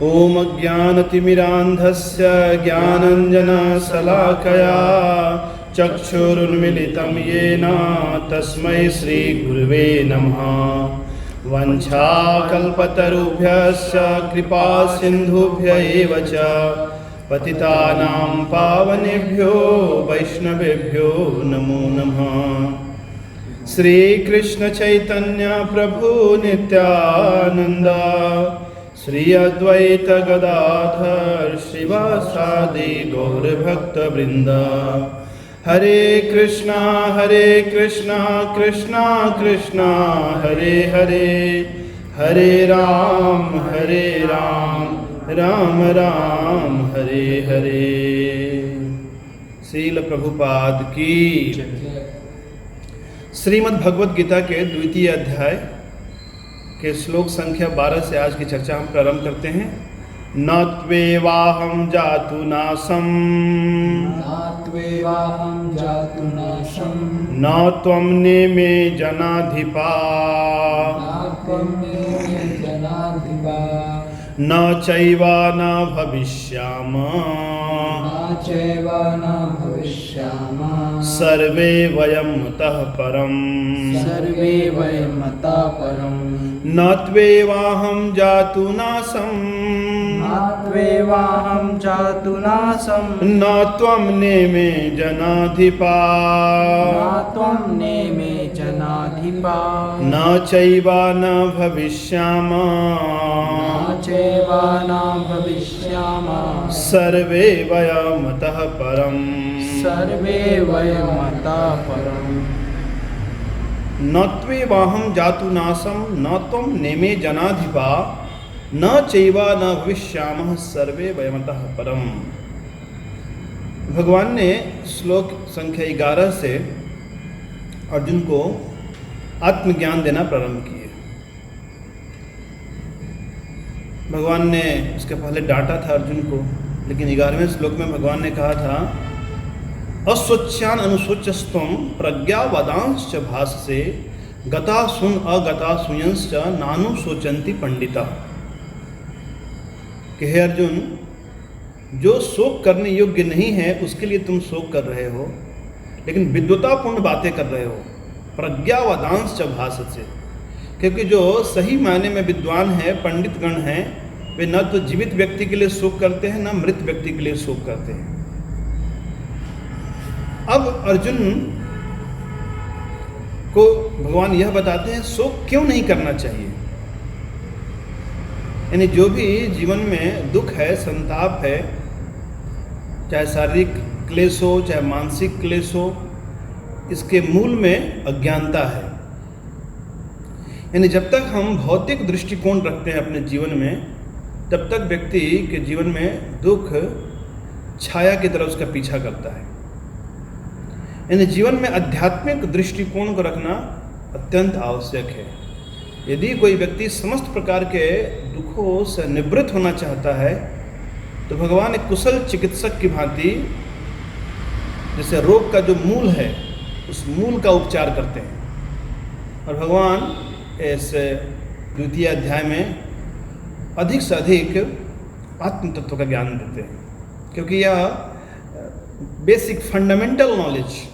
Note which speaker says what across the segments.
Speaker 1: ओम अज्ञानतिमिरान्धस्य ज्ञानाञ्जनशलाकया चक्षुरुन्मिलितं येन तस्मै श्रीगुरुवे नमः। वंशाकल्पतरुभ्यश्च कृपासिन्धुभ्य एव च पतितानां पावनेभ्यो वैष्णवेभ्यो नमो नमः। श्रीकृष्ण चैतन्य प्रभु नित्यानंद श्री अद्वैत गदाधर श्रीवासादि गौरभक्तवृंद। हरे कृष्णा कृष्णा कृष्णा हरे हरे, हरे राम राम राम हरे हरे। श्रील प्रभुपाद की। श्रीमद् भगवद गीता के द्वितीय अध्याय के श्लोक संख्या 12 से आज की चर्चा हम प्रारंभ करते हैं। न त्वेवाहं जातु नासं न त्वं नेमे जनाधिपा न चैवा न भविष्यामः सर्वे वयं मतः परम्। न त्वेवाहं जातु नासं न त्वं नेमे जनाधिपा न चैवा न भविष्यामः सर्वे वयमतः परम्। न त्वेवाहं जातु नासं न त्वं नेमे जनाधिपा न चैवा न भविष्यामः सर्वे वयमतः परम्। भगवान ने श्लोक संख्या 11 से अर्जुन को आत्मज्ञान देना प्रारंभ किए। भगवान ने इसके पहले डांटा था अर्जुन को, लेकिन 11वें श्लोक में भगवान ने कहा था अस्वच्छान अनुशोचस्त्वं प्रज्ञावदांश्च भाससे गता सुन अगता सुयंश्च नानु शोचन्ति पंडिता। कि हे अर्जुन, जो शोक करने योग्य नहीं है उसके लिए तुम शोक कर रहे हो, लेकिन विद्वतापूर्ण बातें कर रहे हो। प्रज्ञावदांश्च भाससे, क्योंकि जो सही मायने में विद्वान है, पंडित गण हैं, वे न तो जीवित व्यक्ति के लिए शोक करते हैं न मृत व्यक्ति के लिए शोक करते हैं। अब अर्जुन को भगवान यह बताते हैं शोक क्यों नहीं करना चाहिए। यानी जो भी जीवन में दुख है, संताप है, चाहे शारीरिक क्लेश हो चाहे मानसिक क्लेश हो, इसके मूल में अज्ञानता है। यानी जब तक हम भौतिक दृष्टिकोण रखते हैं अपने जीवन में, तब तक व्यक्ति के जीवन में दुख छाया की तरह उसका पीछा करता है। यानी जीवन में आध्यात्मिक दृष्टिकोण को रखना अत्यंत आवश्यक है। यदि कोई व्यक्ति समस्त प्रकार के दुखों से निवृत्त होना चाहता है, तो भगवान एक कुशल चिकित्सक की भांति जैसे रोग का जो मूल है उस मूल का उपचार करते हैं। और भगवान इस द्वितीय अध्याय में अधिक से अधिक आत्म तत्व का ज्ञान देते हैं, क्योंकि यह बेसिक फंडामेंटल नॉलेज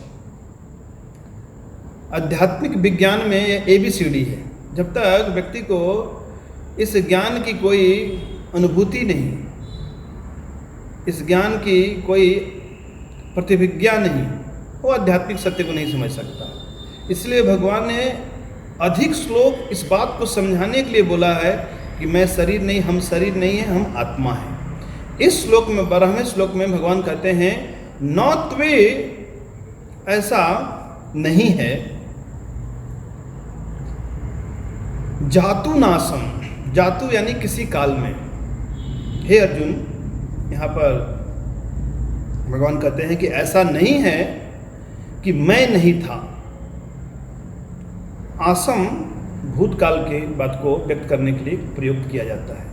Speaker 1: आध्यात्मिक विज्ञान में ABCD है। जब तक व्यक्ति को इस ज्ञान की कोई अनुभूति नहीं, इस ज्ञान की कोई प्रतिभिज्ञा नहीं, वो आध्यात्मिक सत्य को नहीं समझ सकता। इसलिए भगवान ने अधिक श्लोक इस बात को समझाने के लिए बोला है कि मैं शरीर नहीं, हम शरीर नहीं है, हम आत्मा हैं। इस श्लोक में 12वें श्लोक में भगवान कहते हैं न त्वे, ऐसा नहीं है, जातु नासम, जातु यानी किसी काल में। हे अर्जुन, यहाँ पर भगवान कहते हैं कि ऐसा नहीं है कि मैं नहीं था। आसम भूतकाल के बात को व्यक्त करने के लिए प्रयुक्त किया जाता है।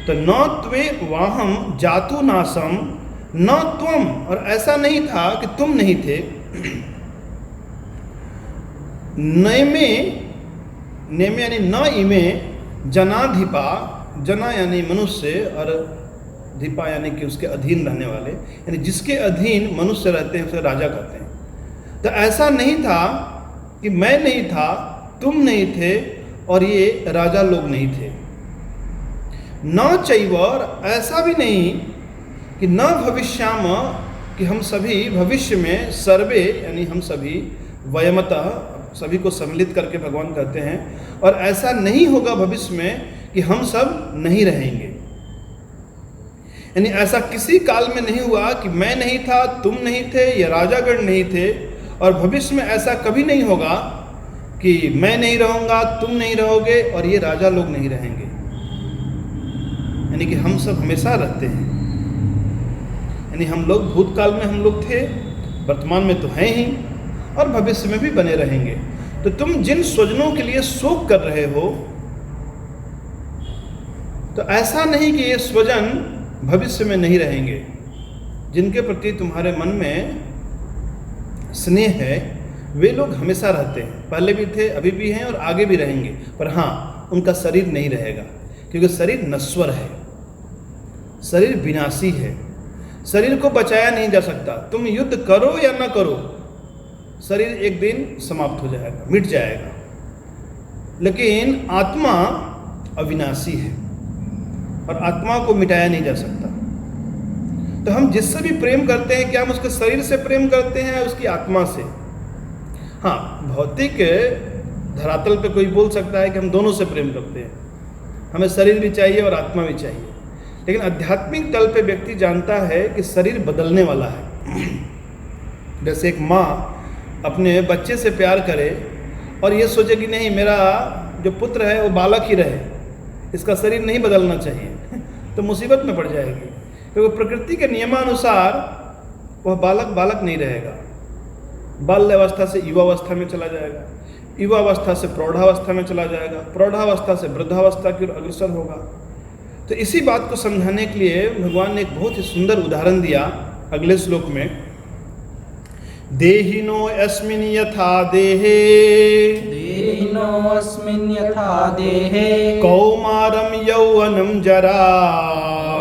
Speaker 1: तो न त्वे वाहम जातु नासम न त्वम, और ऐसा नहीं था कि तुम नहीं थे। नेमे यानी न इमे जनाधिपा, जना यानी मनुष्य और दीपा यानी कि उसके अधीन रहने वाले, यानी जिसके अधीन मनुष्य रहते हैं उसे राजा कहते हैं। तो ऐसा नहीं था कि मैं नहीं था, तुम नहीं थे और ये राजा लोग नहीं थे। न चैव, ऐसा भी नहीं कि न भविष्याम, कि हम सभी भविष्य में सर्वे यानी हम सभी वयमतः, सभी को सम्मिलित करके भगवान कहते हैं, और ऐसा नहीं होगा भविष्य में कि हम सब नहीं रहेंगे। यानी ऐसा किसी काल में नहीं हुआ कि मैं नहीं था, तुम नहीं थे, या राजागण नहीं थे, और भविष्य में ऐसा कभी नहीं होगा कि मैं नहीं रहूँगा, तुम नहीं रहोगे और ये राजा लोग नहीं रहेंगे। यानी कि हम सब हमेशा रहते हैं। यानी हम लोग भूतकाल में हम लोग थे, वर्तमान में तो हैं ही, और भविष्य में भी बने रहेंगे। तो तुम जिन स्वजनों के लिए शोक कर रहे हो, तो ऐसा नहीं कि ये स्वजन भविष्य में नहीं रहेंगे। जिनके प्रति तुम्हारे मन में स्नेह है वे लोग हमेशा रहते हैं, पहले भी थे, अभी भी हैं और आगे भी रहेंगे। पर हाँ, उनका शरीर नहीं रहेगा, क्योंकि शरीर नश्वर है, शरीर विनाशी है, शरीर को बचाया नहीं जा सकता। तुम युद्ध करो या ना करो, शरीर एक दिन समाप्त हो जाएगा, मिट जाएगा। लेकिन आत्मा अविनाशी है और आत्मा को मिटाया नहीं जा सकता। तो हम जिससे भी प्रेम करते हैं, क्या हम उसके शरीर से प्रेम करते हैं, उसकी आत्मा से? हाँ, भौतिक धरातल पे कोई बोल सकता है कि हम दोनों से प्रेम करते हैं, हमें शरीर भी चाहिए और आत्मा भी चाहिए। लेकिन आध्यात्मिक तल पे व्यक्ति जानता है कि शरीर बदलने वाला है। जैसे एक माँ अपने बच्चे से प्यार करे और ये सोचे कि नहीं, मेरा जो पुत्र है वो बालक ही रहे, इसका शरीर नहीं बदलना चाहिए, तो मुसीबत में पड़ जाएगी। क्योंकि प्रकृति के नियमानुसार वह बालक बालक नहीं रहेगा, बाल्यावस्था से युवावस्था में चला जाएगा, युवावस्था से प्रौढ़ावस्था में चला जाएगा, प्रौढ़ावस्था से वृद्धावस्था की ओर अग्रसर होगा। तो इसी बात को समझाने के लिए भगवान ने एक बहुत ही सुंदर उदाहरण दिया अगले श्लोक में। देहिनो अस्मिन् यथा देहे,
Speaker 2: देहिनो अस्मिन् यथा देहे,
Speaker 1: कौमारं यौवनं जरा,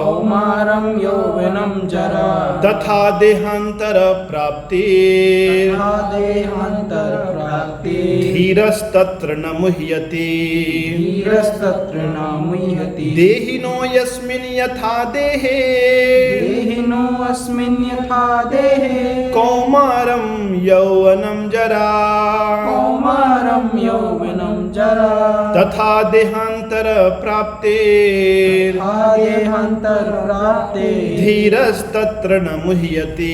Speaker 2: कौमारं यौवनं जरा,
Speaker 1: तथा देहांतर प्राप्ति,
Speaker 2: तथा देहांतर प्राप्ति,
Speaker 1: धीरस्तत्र न मुह्यति,
Speaker 2: धीरस्तत्र न मुह्यति।
Speaker 1: देहिनो यस्मिन् यथा देहे,
Speaker 2: देहिनो अस्मिन् यथा देहे,
Speaker 1: कौमारं यौवनं जरा,
Speaker 2: कौमारं यौवनं जरा,
Speaker 1: तथा देहांतर प्राप्ते,
Speaker 2: तथा देहांतर प्राप्ते,
Speaker 1: धीरस्तत्र न मुह्यति।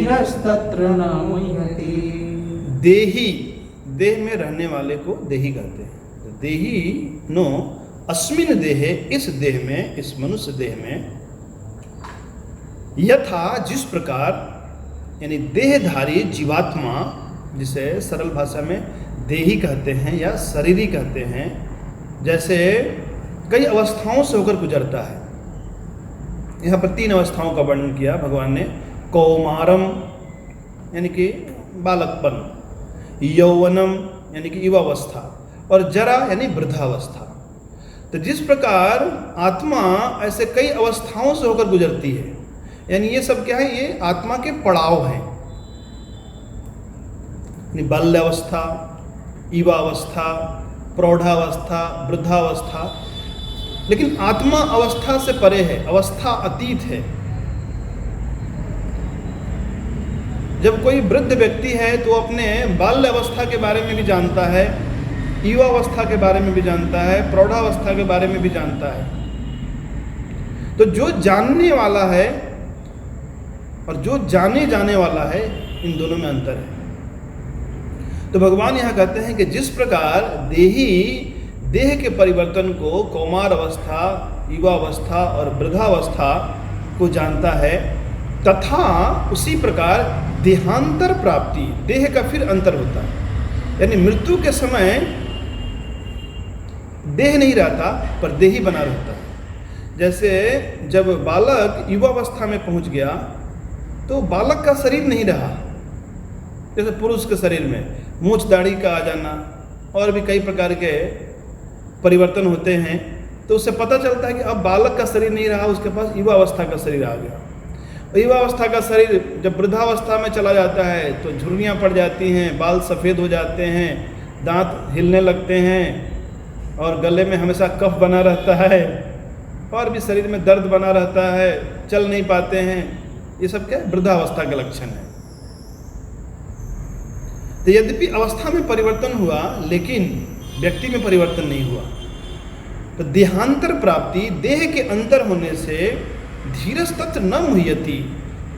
Speaker 2: धीरस्तत्र न मुह्यति।
Speaker 1: देही, देह में रहने वाले को देही कहते हैं। तो देही नो अस्मिन देहे, इस देह में, इस मनुष्य देह में, यथा जिस प्रकार, यानी देहधारी जीवात्मा, जिसे सरल भाषा में देही कहते हैं या शरीरी कहते हैं, जैसे कई अवस्थाओं से होकर गुजरता है। यहाँ पर 3 अवस्थाओं का वर्णन किया भगवान ने। कौमारम यानी कि बालकपन, यौवनम यानी कि युवावस्था, और जरा यानी वृद्धावस्था। तो जिस प्रकार आत्मा ऐसे कई अवस्थाओं से होकर गुजरती है, यानी ये सब क्या है, ये आत्मा के पड़ाव हैं। बाल्यावस्था, युवावस्था, प्रौढ़ावस्था, वृद्धावस्था। लेकिन आत्मा अवस्था से परे है, अवस्था अतीत है। जब कोई वृद्ध व्यक्ति है तो अपने बाल्यावस्था के बारे में भी जानता है, युवावस्था के बारे में भी जानता है, प्रौढ़ावस्था के बारे में भी जानता है। तो जो जानने वाला है और जो जाने जाने वाला है, इन दोनों में अंतर है। तो भगवान यहाँ कहते हैं कि जिस प्रकार देही देह के परिवर्तन को, कौमार अवस्था, युवावस्था और वृद्धावस्था को जानता है, तथा उसी प्रकार देहांतर प्राप्ति, देह का फिर अंतर होता है। यानी मृत्यु के समय देह नहीं रहता पर देही बना रहता है। जैसे जब बालक युवावस्था में पहुंच गया तो बालक का शरीर नहीं रहा, जैसे पुरुष के शरीर में मूछ दाढ़ी का आ जाना और भी कई प्रकार के परिवर्तन होते हैं, तो उससे पता चलता है कि अब बालक का शरीर नहीं रहा, उसके पास युवावस्था का शरीर आ गया। और युवावस्था का शरीर जब वृद्धावस्था में चला जाता है तो झुर्रियाँ पड़ जाती हैं, बाल सफ़ेद हो जाते हैं, दांत हिलने लगते हैं और गले में हमेशा कफ बना रहता है और भी शरीर में दर्द बना रहता है, चल नहीं पाते हैं। ये सब क्या वृद्धावस्था के लक्षण है। तो यद्यपि अवस्था में परिवर्तन हुआ लेकिन व्यक्ति में परिवर्तन नहीं हुआ। तो देहांतर प्राप्ति, देह के अंतर होने से धीरज तत्र न मुह्यति,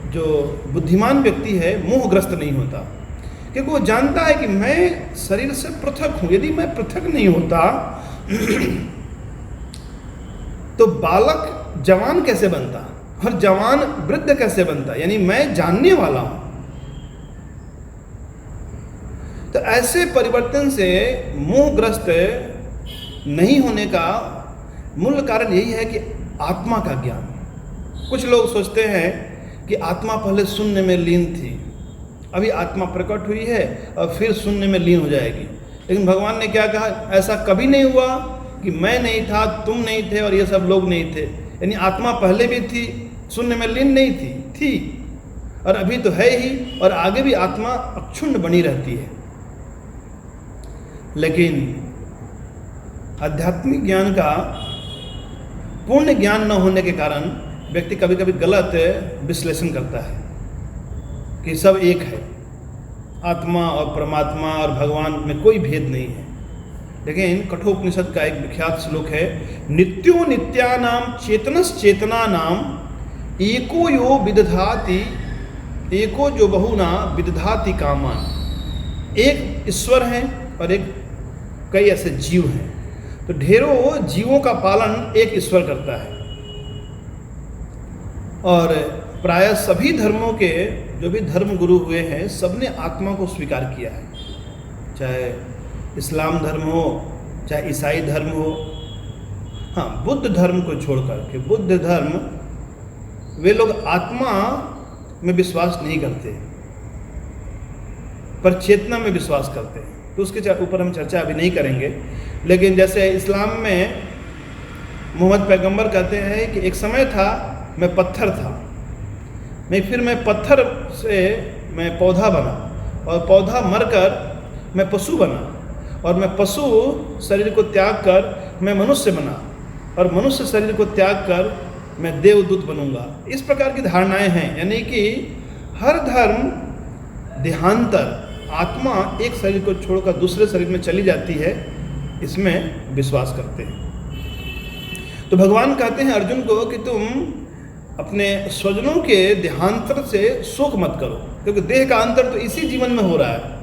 Speaker 1: जो बुद्धिमान व्यक्ति है मोहग्रस्त नहीं होता, क्योंकि वो जानता है कि मैं शरीर से पृथक हूँ। यदि मैं पृथक नहीं होता तो बालक जवान कैसे बनता और जवान वृद्ध कैसे बनता, यानी मैं जानने वाला हूँ। तो ऐसे परिवर्तन से मोहग्रस्त नहीं होने का मूल कारण यही है कि आत्मा का ज्ञान। कुछ लोग सोचते हैं कि आत्मा पहले शून्य में लीन थी, अभी आत्मा प्रकट हुई है और फिर शून्य में लीन हो जाएगी। लेकिन भगवान ने क्या कहा, ऐसा कभी नहीं हुआ कि मैं नहीं था, तुम नहीं थे और ये सब लोग नहीं थे। यानी आत्मा पहले भी थी, शून्य में लीन नहीं थी और अभी तो है ही, और आगे भी आत्मा अक्षुण्ण बनी रहती है। लेकिन आध्यात्मिक ज्ञान का पूर्ण ज्ञान न होने के कारण व्यक्ति कभी कभी गलत विश्लेषण करता है कि सब एक है, आत्मा और परमात्मा और भगवान में कोई भेद नहीं है। लेकिन कठोपनिषद का एक विख्यात श्लोक है, नित्यो नित्यानाम चेतनस चेतनानाम एको यो विदधाति, एको जो बहुना विदधाति कामान। एक ईश्वर है और एक कई ऐसे जीव हैं, तो ढेरों जीवों का पालन एक ईश्वर करता है। और प्रायः सभी धर्मों के जो भी धर्म गुरु हुए हैं सबने आत्मा को स्वीकार किया है, चाहे इस्लाम धर्म हो चाहे ईसाई धर्म हो। हाँ, बुद्ध धर्म को छोड़कर के बुद्ध धर्म, वे लोग आत्मा में विश्वास नहीं करते पर चेतना में विश्वास करते हैं, तो उसके ऊपर हम चर्चा अभी नहीं करेंगे। लेकिन जैसे इस्लाम में मोहम्मद पैगंबर कहते हैं कि एक समय था मैं पत्थर था, फिर मैं पत्थर से मैं पौधा बना और पौधा मरकर मैं पशु बना और मैं पशु शरीर को त्याग कर मैं मनुष्य बना और मनुष्य शरीर को त्याग कर मैं देवदूत बनूंगा। इस प्रकार की धारणाएं हैं, यानी कि हर धर्म देहांतर, आत्मा एक शरीर को छोड़कर दूसरे शरीर में चली जाती है, इसमें विश्वास करते हैं। तो भगवान कहते हैं अर्जुन को कि तुम अपने स्वजनों के देहांतर से शोक मत करो, क्योंकि देह का अंतर तो इसी जीवन में हो रहा है।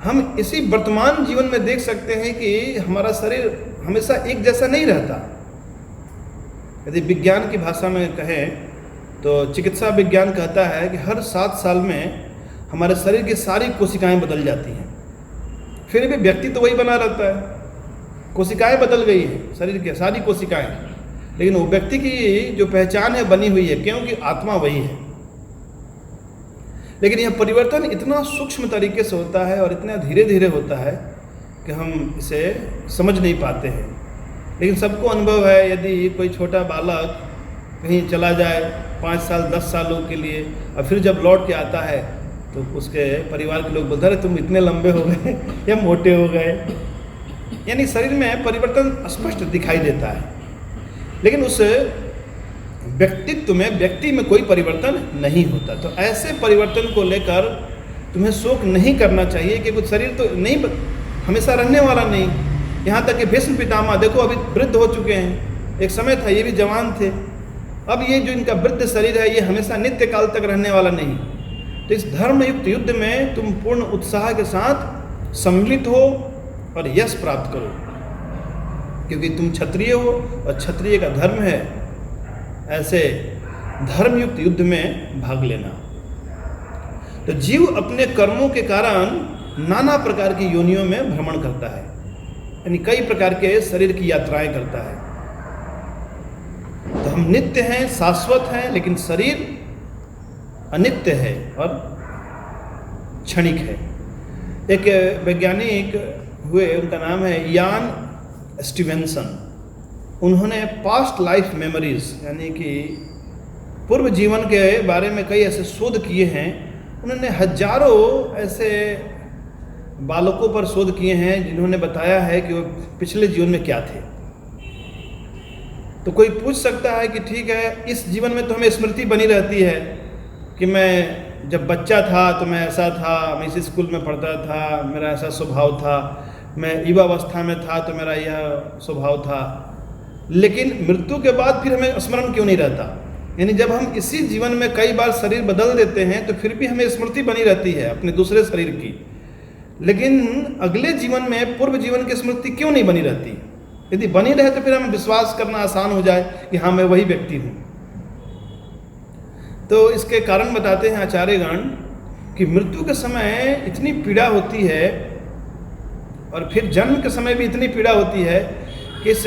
Speaker 1: हम इसी वर्तमान जीवन में देख सकते हैं कि हमारा शरीर हमेशा एक जैसा नहीं रहता। यदि विज्ञान की भाषा में कहें तो चिकित्सा विज्ञान कहता है कि हर 7 साल में हमारे शरीर की सारी कोशिकाएं बदल जाती हैं, फिर भी व्यक्ति तो वही बना रहता है। कोशिकाएं बदल गई हैं, शरीर की सारी कोशिकाएं, लेकिन वो व्यक्ति की जो पहचान है बनी हुई है, क्योंकि आत्मा वही है। लेकिन यह परिवर्तन इतना सूक्ष्म तरीके से होता है और इतना धीरे धीरे होता है कि हम इसे समझ नहीं पाते हैं। लेकिन सबको अनुभव है, यदि कोई छोटा बालक कहीं चला जाए 5 साल 10 सालों के लिए और फिर जब लौट के आता है तो उसके परिवार के लोग बोलते हैं, अरे तुम इतने लंबे हो गए या मोटे हो गए। यानी शरीर में परिवर्तन स्पष्ट दिखाई देता है, लेकिन उस व्यक्तित्व में, व्यक्ति में कोई परिवर्तन नहीं होता। तो ऐसे परिवर्तन को लेकर तुम्हें शोक नहीं करना चाहिए कि कुछ शरीर तो नहीं हमेशा रहने वाला नहीं। यहाँ तक कि भीष्म पितामह देखो अभी वृद्ध हो चुके हैं, एक समय था ये भी जवान थे, अब ये जो इनका वृद्ध शरीर है ये हमेशा नित्य काल तक रहने वाला नहीं। तो इस धर्मयुक्त युद्ध में तुम पूर्ण उत्साह के साथ सम्मिलित हो और यश प्राप्त करो, क्योंकि तुम क्षत्रिय हो और क्षत्रिय का धर्म है ऐसे धर्मयुक्त युद्ध में भाग लेना। तो जीव अपने कर्मों के कारण नाना प्रकार की योनियों में भ्रमण करता है, यानी कई प्रकार के शरीर की यात्राएं करता है। तो हम नित्य हैं, शाश्वत हैं, लेकिन शरीर अनित्य है और क्षणिक है। एक वैज्ञानिक हुए, उनका नाम है यान स्टीवेंसन। उन्होंने पास्ट लाइफ मेमोरीज यानी कि पूर्व जीवन के बारे में कई ऐसे शोध किए हैं। उन्होंने हजारों ऐसे बालकों पर शोध किए हैं जिन्होंने बताया है कि वो पिछले जीवन में क्या थे। तो कोई पूछ सकता है कि ठीक है, इस जीवन में तो हमें स्मृति बनी रहती है कि मैं जब बच्चा था तो मैं ऐसा था, मैं इस स्कूल में पढ़ता था, मेरा ऐसा स्वभाव था, मैं युवावस्था में था तो मेरा यह स्वभाव था। लेकिन मृत्यु के बाद फिर हमें स्मरण क्यों नहीं रहता? यानी जब हम इसी जीवन में कई बार शरीर बदल देते हैं तो फिर भी हमें स्मृति बनी रहती है अपने दूसरे शरीर की, लेकिन अगले जीवन में पूर्व जीवन की स्मृति क्यों नहीं बनी रहती? यदि बनी रहे तो फिर हमें विश्वास करना आसान हो जाए कि हाँ मैं वही व्यक्ति हूँ। तो इसके कारण बताते हैं आचार्यगण कि मृत्यु के समय इतनी पीड़ा होती है और फिर जन्म के समय भी इतनी पीड़ा होती है कि इस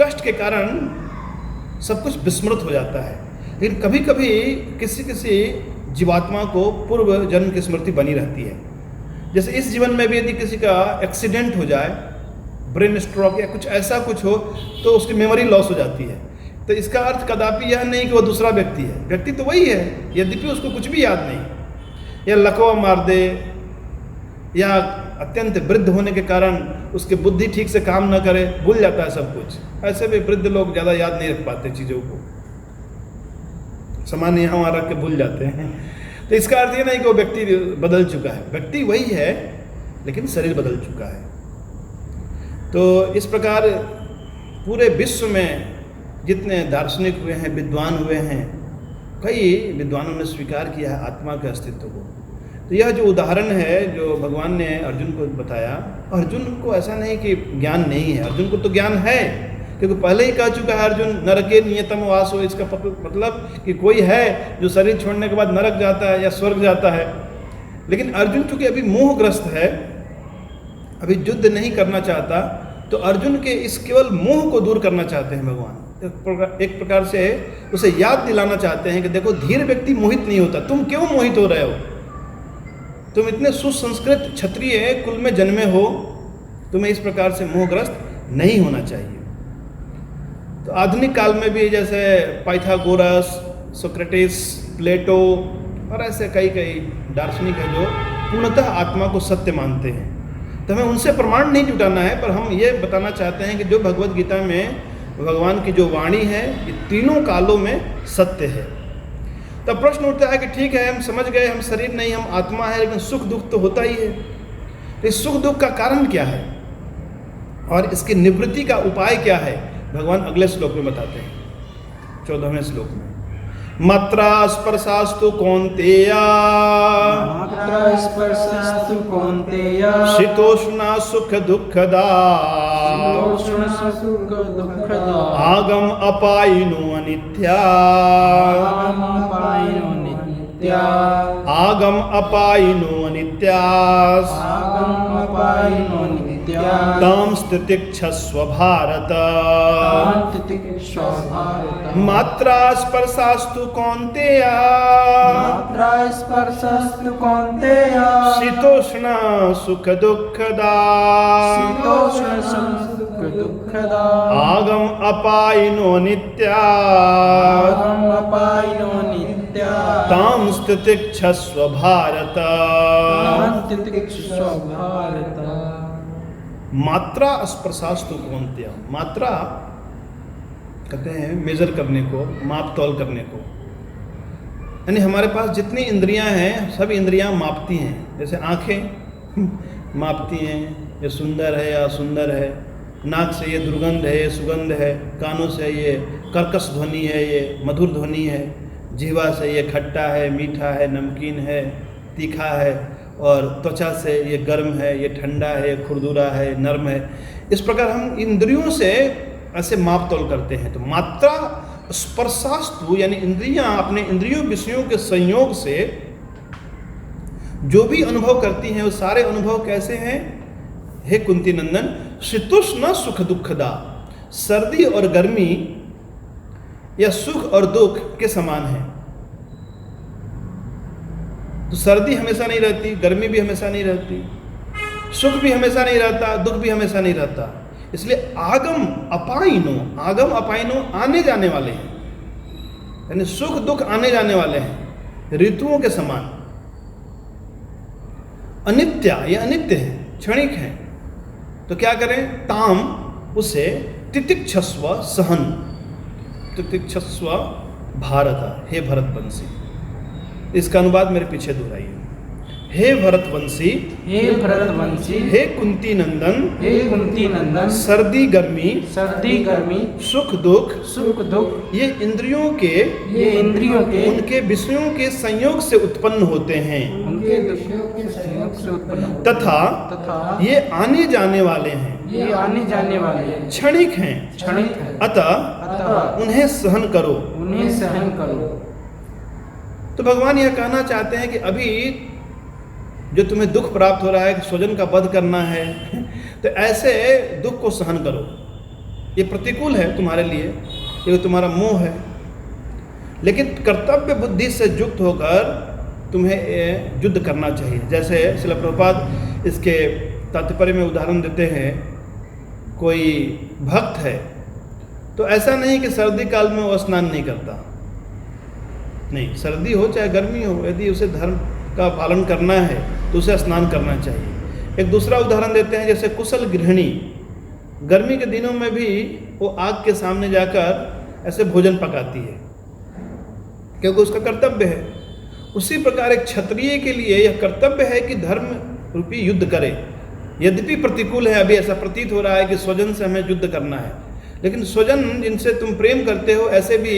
Speaker 1: कष्ट के कारण सब कुछ विस्मृत हो जाता है। लेकिन कभी कभी किसी किसी जीवात्मा को पूर्व जन्म की स्मृति बनी रहती है। जैसे इस जीवन में भी यदि किसी का एक्सीडेंट हो जाए, ब्रेन स्ट्रोक या कुछ ऐसा कुछ हो, तो उसकी मेमोरी लॉस हो जाती है। तो इसका अर्थ कदापि यह नहीं कि वो दूसरा व्यक्ति है, व्यक्ति तो वही है, यद्यपि उसको कुछ भी याद नहीं, या लकवा मार दे या अत्यंत वृद्ध होने के कारण उसकी बुद्धि ठीक से काम न करे, भूल जाता है सब कुछ। ऐसे भी वृद्ध लोग ज़्यादा याद नहीं रख पाते चीज़ों को, सामान यहाँ वहाँ रख के भूल जाते हैं। तो इसका अर्थ ये नहीं कि वो व्यक्ति बदल चुका है, व्यक्ति वही है लेकिन शरीर बदल चुका है। तो इस प्रकार पूरे विश्व में जितने दार्शनिक हुए हैं, विद्वान हुए हैं, कई विद्वानों ने स्वीकार किया है आत्मा के अस्तित्व को। तो यह जो उदाहरण है जो भगवान ने अर्जुन को बताया, अर्जुन को ऐसा नहीं कि ज्ञान नहीं है, अर्जुन को तो ज्ञान है, क्योंकि पहले ही कह चुका है अर्जुन, नरके नियतम वास हो। इसका मतलब कि कोई है जो शरीर छोड़ने के बाद नरक जाता है या स्वर्ग जाता है। लेकिन अर्जुन चूंकि अभी मोहग्रस्त है, अभी युद्ध नहीं करना चाहता, तो अर्जुन के इस केवल मोह को दूर करना चाहते हैं भगवान। एक प्रकार से उसे याद दिलाना चाहते हैं कि देखो, धीर व्यक्ति मोहित नहीं होता, तुम क्यों मोहित हो रहे हो? तुम इतने सुसंस्कृत क्षत्रिय कुल में जन्मे हो, तुम्हें इस प्रकार से मोहग्रस्त नहीं होना चाहिए। तो आधुनिक काल में भी जैसे पाइथागोरस, सोक्रेटिस, प्लेटो और ऐसे कई दार्शनिक हैं जो पूर्णतः आत्मा को सत्य मानते हैं। तो हमें उनसे प्रमाण नहीं जुटाना है, पर हम ये बताना चाहते हैं कि जो भगवद गीता में भगवान की जो वाणी है, ये तीनों कालों में सत्य है। तब प्रश्न उठता है कि ठीक है, हम समझ गए हम शरीर नहीं, हम आत्मा है, लेकिन सुख दुख तो होता ही है। तो इस सुख दुख का कारण क्या है और इसकी निवृत्ति का उपाय क्या है, भगवान अगले श्लोक में बताते हैं, 14वें श्लोक में। मात्रा स्पर्शास्तु कौन्तेया,
Speaker 2: मात्रा स्पर्शास्तु कौन्तेया,
Speaker 1: शीतोष्णा सुख दुःखदा,
Speaker 2: शीतोष्ण सुख दुःखदा,
Speaker 1: आगम अपायिनो अनित्या,
Speaker 2: आगम अपायिनो नित्या,
Speaker 1: आगम अपायिनो अनित्या,
Speaker 2: आगम अपायिनो नित्या,
Speaker 1: तां स्थितिक्षस्व भारत।
Speaker 2: तितिक्षु भारत।
Speaker 1: मात्रा स्पर्शास्तु कौन्तेया,
Speaker 2: मात्रा स्पर्शस्तु कौन्तेया,
Speaker 1: शीतोष्ण सुख दुःखदा,
Speaker 2: शीतोष्ण सुख दुःखदा,
Speaker 1: आगम अपायिनो नित्या,
Speaker 2: आगम अपायिनो नित्या,
Speaker 1: तां स्थितिक्षस्व भारत।
Speaker 2: तितिक्षु भारत।
Speaker 1: मात्रा स्पर्शास्तु कौन्तेया, मात्रा कहते हैं मेजर करने को, माप तौल करने को, यानी हमारे पास जितनी इंद्रियां हैं सब इंद्रियां मापती हैं। जैसे आँखें मापती हैं, ये सुंदर है या असुंदर है, नाक से ये दुर्गंध है, ये सुगंध है, कानों से ये कर्कश ध्वनि है, ये मधुर ध्वनि है, जीवा से ये खट्टा है, मीठा है, नमकीन है, तीखा है, और त्वचा से ये गर्म है, ये ठंडा है, खुरदुरा है, नर्म है। इस प्रकार हम इंद्रियों से ऐसे माप तौल करते हैं। तो मात्रा स्पर्शास्तु यानी इंद्रियां अपने इंद्रियों विषयों के संयोग से जो भी अनुभव करती हैं वो सारे अनुभव कैसे हैं? हे कुंती नंदन, शीतोष्ण सुख दुःखदा, सर्दी और गर्मी या सुख और दुख के समान है। तो सर्दी हमेशा नहीं रहती, गर्मी भी हमेशा नहीं रहती, सुख भी हमेशा नहीं रहता, दुख भी हमेशा नहीं रहता। इसलिए आगम अपाइनो आने जाने वाले हैं, यानी सुख दुख आने जाने वाले हैं, ऋतुओं के समान। अनित्या, ये अनित्य है, क्षणिक है। तो क्या करें? ताम, उसे तितिक्षस्व सहन, तितिक्षस्व भारत, हे भरतवंशी। इसका अनुवाद मेरे पीछे दोहराइए। हे भरतवंशी,
Speaker 2: हे भरतवंशी,
Speaker 1: हे कुंती नंदन,
Speaker 2: हे कुंती नंदन,
Speaker 1: सर्दी गर्मी,
Speaker 2: सर्दी गर्मी,
Speaker 1: सुख दुख,
Speaker 2: सुख दुख,
Speaker 1: ये इंद्रियों के,
Speaker 2: ये इंद्रियों के,
Speaker 1: उनके विषयों के संयोग से उत्पन्न होते हैं,
Speaker 2: उनके विषयों के संयोग से उत्पन्न
Speaker 1: तथा ये आने जाने वाले हैं,
Speaker 2: ये आने जाने वाले हैं,
Speaker 1: क्षणिक हैं,
Speaker 2: क्षणिक है।
Speaker 1: अतः उन्हें सहन करो,
Speaker 2: उन्हें सहन करो।
Speaker 1: तो भगवान यह कहना चाहते हैं कि अभी जो तुम्हें दुख प्राप्त हो रहा है कि स्वजन का वध करना है, तो ऐसे दुख को सहन करो। ये प्रतिकूल है तुम्हारे लिए, ये तुम्हारा मोह है, लेकिन कर्तव्य बुद्धि से युक्त होकर तुम्हें युद्ध करना चाहिए। जैसे श्रील प्रभुपाद इसके तात्पर्य में उदाहरण देते हैं, कोई भक्त है तो ऐसा नहीं कि सर्दी काल में वो स्नान नहीं करता, नहीं, सर्दी हो चाहे गर्मी हो, यदि उसे धर्म का पालन करना है तो उसे स्नान करना चाहिए। एक दूसरा उदाहरण देते हैं, जैसे कुशल गृहिणी गर्मी के दिनों में भी वो आग के सामने जाकर ऐसे भोजन पकाती है, क्योंकि उसका कर्तव्य है। उसी प्रकार एक क्षत्रिय के लिए यह कर्तव्य है कि धर्म रूपी युद्ध करे। यद्यपि प्रतिकूल है, अभी ऐसा प्रतीत हो रहा है कि स्वजन से हमें युद्ध करना है, लेकिन स्वजन जिनसे तुम प्रेम करते हो ऐसे भी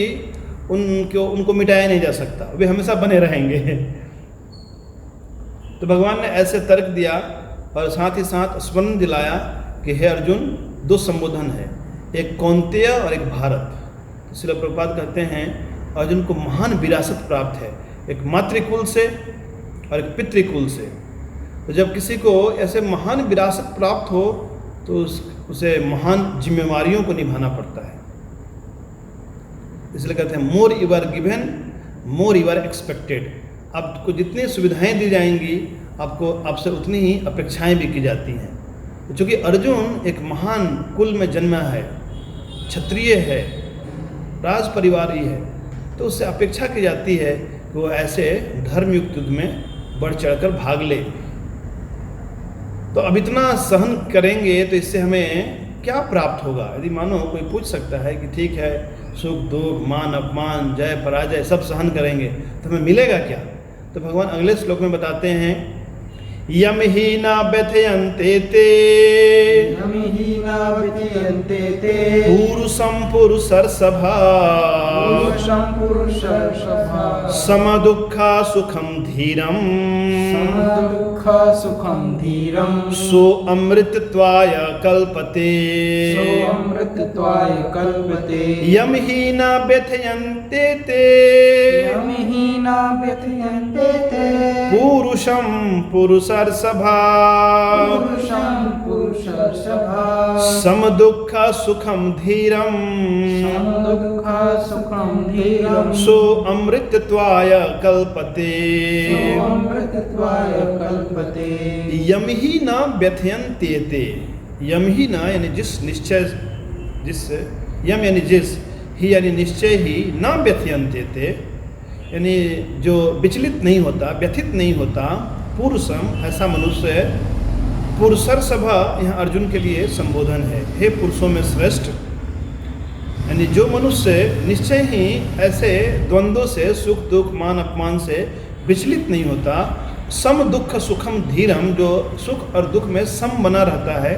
Speaker 1: उनको मिटाया नहीं जा सकता, वे हमेशा बने रहेंगे। तो भगवान ने ऐसे तर्क दिया और साथ ही साथ स्मरण दिलाया कि हे अर्जुन, दो संबोधन है, एक कौन्तेय और एक भारत। तो श्रील प्रभुपाद कहते हैं अर्जुन को महान विरासत प्राप्त है, एक मातृकुल से और एक पितृकुल से। तो जब किसी को ऐसे महान विरासत प्राप्त हो तो उसे महान जिम्मेवारियों को निभाना पड़ता है। इसलिए कहते हैं more you are given, more you are expected. आपको जितनी सुविधाएं दी जाएंगी, आपको आपसे उतनी ही अपेक्षाएं भी की जाती हैं। तो चूँकि अर्जुन एक महान कुल में जन्मा है, क्षत्रिय है, राज परिवारी है, तो उससे अपेक्षा की जाती है कि वो ऐसे धर्मयुक्त युद्ध में बढ़ चढ़कर भाग ले। तो अब इतना सहन करेंगे तो इससे हमें क्या प्राप्त होगा? यदि मानो कोई पूछ सकता है कि ठीक है, सुख दुख मान अपमान जय पराजय सब सहन करेंगे, तो हमें मिलेगा क्या? तो भगवान अगले श्लोक में बताते हैं, यम ही न व्यथयन्ते ते,
Speaker 2: यम ही न व्यथयन्ते ते,
Speaker 1: पुरुषं पुरुषर्षभा,
Speaker 2: पुरुषं पुरुषर्षभा,
Speaker 1: समदुःखा सुखं धीरम्,
Speaker 2: समदुःखा सुखं धीरम्,
Speaker 1: सो अमृतत्वाय कल्पते,
Speaker 2: सो अमृतत्वाय कल्पते,
Speaker 1: यम ही न व्यथयन्ते ते,
Speaker 2: यम ही न व्यथयन्ते ते,
Speaker 1: पुरुषं पुरुषर्षभा,
Speaker 2: पुरुषं पुरुषर्षभा,
Speaker 1: समदुःख सुखं धीरम्,
Speaker 2: समदुःखा सुखं धीरम्,
Speaker 1: सो अमृतत्वाय कल्पते,
Speaker 2: सो अमृतत्वाय कल्पते,
Speaker 1: यम ही न व्यथयन्ते ते। यम ही न यानी जिस निश्चय, जिस यम यानी जिस, ही यानी निश्चय ही, न व्यथयन्ते ते यानी जो विचलित नहीं होता, व्यथित नहीं होता, पुरुषम ऐसा मनुष्य, पुरुषर्षभा यहाँ अर्जुन के लिए संबोधन है, हे पुरुषों में श्रेष्ठ, यानी जो मनुष्य निश्चय ही ऐसे द्वंद्वों से, सुख दुख मान अपमान से विचलित नहीं होता, सम दुख सुखम धीरम, जो सुख और दुख में सम बना रहता है,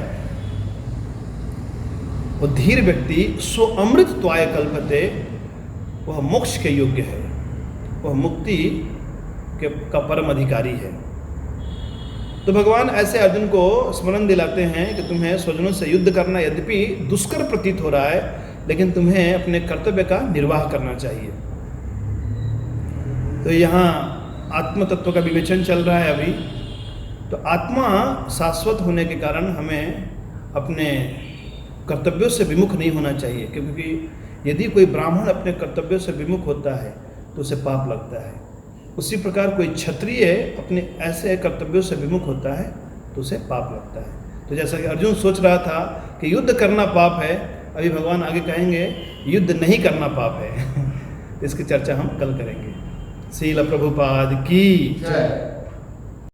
Speaker 1: वो धीर व्यक्ति, सो अमृत त्वाय कल्पते, वह मोक्ष के योग्य है, वह मुक्ति का परम अधिकारी है। तो भगवान ऐसे अर्जुन को स्मरण दिलाते हैं कि तुम्हें स्वजनों से युद्ध करना यद्यपि दुष्कर प्रतीत हो रहा है, लेकिन तुम्हें अपने कर्तव्य का निर्वाह करना चाहिए। तो यहाँ आत्म तत्व का विवेचन चल रहा है अभी। तो आत्मा शाश्वत होने के कारण हमें अपने कर्तव्यों से विमुख नहीं होना चाहिए, क्योंकि यदि कोई ब्राह्मण अपने कर्तव्यों से विमुख होता है तो उसे पाप लगता है। उसी प्रकार कोई क्षत्रिय अपने ऐसे कर्तव्यों से विमुख होता है तो उसे पाप लगता है। तो जैसा कि अर्जुन सोच रहा था कि युद्ध करना पाप है, अभी भगवान आगे कहेंगे युद्ध नहीं करना पाप है। इसकी चर्चा हम कल करेंगे। श्रील प्रभुपाद की
Speaker 2: जय।